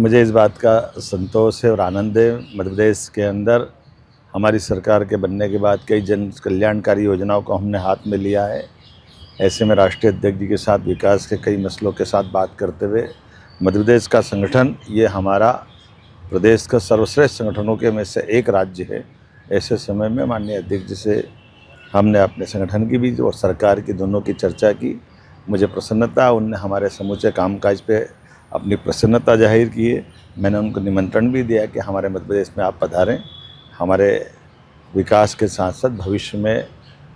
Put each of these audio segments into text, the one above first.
मुझे इस बात का संतोष है और आनंद है। मध्य प्रदेश के अंदर हमारी सरकार के बनने के बाद कई जन कल्याणकारी योजनाओं को हमने हाथ में लिया है। ऐसे में राष्ट्रीय अध्यक्ष जी के साथ विकास के कई मसलों के साथ बात करते हुए मध्य प्रदेश का संगठन ये हमारा प्रदेश का सर्वश्रेष्ठ संगठनों के में से एक राज्य है। ऐसे समय में माननीय अध्यक्ष जी से हमने अपने संगठन की भी और सरकार की दोनों की चर्चा की। मुझे प्रसन्नता, उनने हमारे समूचे कामकाज पे अपनी प्रसन्नता जाहिर की है। मैंने उनको निमंत्रण भी दिया कि हमारे मध्य प्रदेश में आप पधारें। हमारे विकास के साथ साथ भविष्य में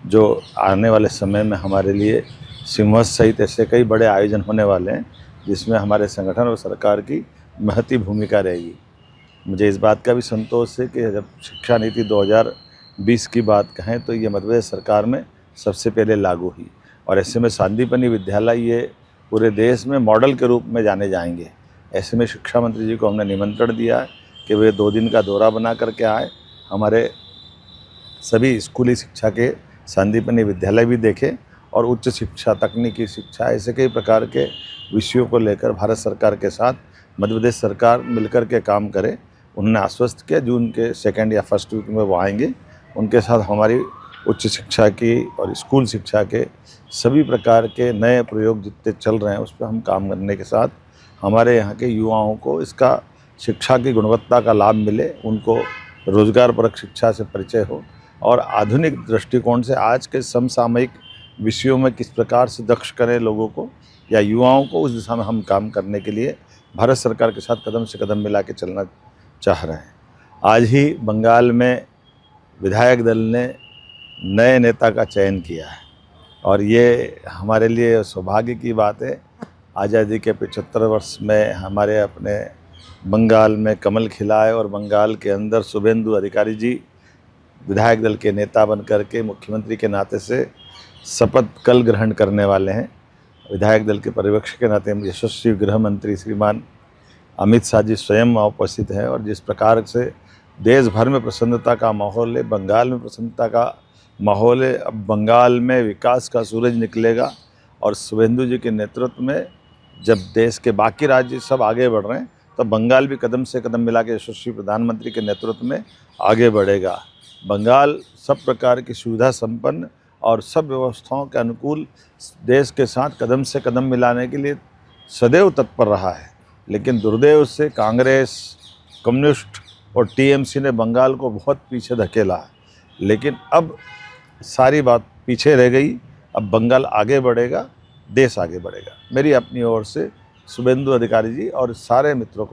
जो आने वाले समय में हमारे लिए सिंहस्थ सहित ऐसे कई बड़े आयोजन होने वाले हैं जिसमें हमारे संगठन और सरकार की महती भूमिका रहेगी। मुझे इस बात का भी संतोष है कि जब शिक्षा नीति 2020 की बात कहें तो ये मध्य प्रदेश सरकार में सबसे पहले लागू हुई और ऐसे में सांदीपनि विद्यालय ये पूरे देश में मॉडल के रूप में जाने जाएंगे। ऐसे में शिक्षा मंत्री जी को हमने निमंत्रण दिया है कि वे 2 दिन का दौरा बना करके आए, हमारे सभी स्कूली शिक्षा के सांदीपनि विद्यालय भी देखें और उच्च शिक्षा, तकनीकी शिक्षा, ऐसे कई प्रकार के विषयों को लेकर भारत सरकार के साथ मध्य प्रदेश सरकार मिलकर के काम करे। उन्होंने आश्वस्त किया जून के 2nd या 1st वीक में वो आएंगे। उनके साथ हमारी उच्च शिक्षा की और स्कूल शिक्षा के सभी प्रकार के नए प्रयोग जितने चल रहे हैं उस पर हम काम करने के साथ हमारे यहाँ के युवाओं को इसका शिक्षा की गुणवत्ता का लाभ मिले, उनको रोजगारपरक शिक्षा से परिचय हो और आधुनिक दृष्टिकोण से आज के समसामयिक विषयों में किस प्रकार से दक्ष करें लोगों को या युवाओं को, उस दिशा में हम काम करने के लिए भारत सरकार के साथ कदम से कदम मिला के चलना चाह रहे हैं। आज ही बंगाल में विधायक दल ने नए नेता का चयन किया है और ये हमारे लिए सौभाग्य की बात है। आज़ादी के 75 वर्ष में हमारे अपने बंगाल में कमल खिला है और बंगाल के अंदर शुभेंदु अधिकारी जी विधायक दल के नेता बनकर के मुख्यमंत्री के नाते से शपथ कल ग्रहण करने वाले हैं। विधायक दल के पर्यवेक्षक के नाते यशस्वी गृह मंत्री श्रीमान अमित शाह जी स्वयं उपस्थित हैं और जिस प्रकार से देश भर में प्रसन्नता का माहौल है, बंगाल में प्रसन्नता का माहौल है। अब बंगाल में विकास का सूरज निकलेगा और शुभेंदु जी के नेतृत्व में जब देश के बाकी राज्य सब आगे बढ़ रहे हैं तो बंगाल भी कदम से कदम मिला के यशस्वी प्रधानमंत्री के नेतृत्व में आगे बढ़ेगा। बंगाल सब प्रकार की सुविधा संपन्न और सब व्यवस्थाओं के अनुकूल देश के साथ कदम से कदम मिलाने के लिए सदैव तत्पर रहा है, लेकिन दुर्दैव से कांग्रेस, कम्युनिस्ट और टीएमसी ने बंगाल को बहुत पीछे धकेला है। लेकिन अब सारी बात पीछे रह गई, अब बंगाल आगे बढ़ेगा, देश आगे बढ़ेगा। मेरी अपनी ओर से शुभेंदु अधिकारी जी और सारे मित्रों को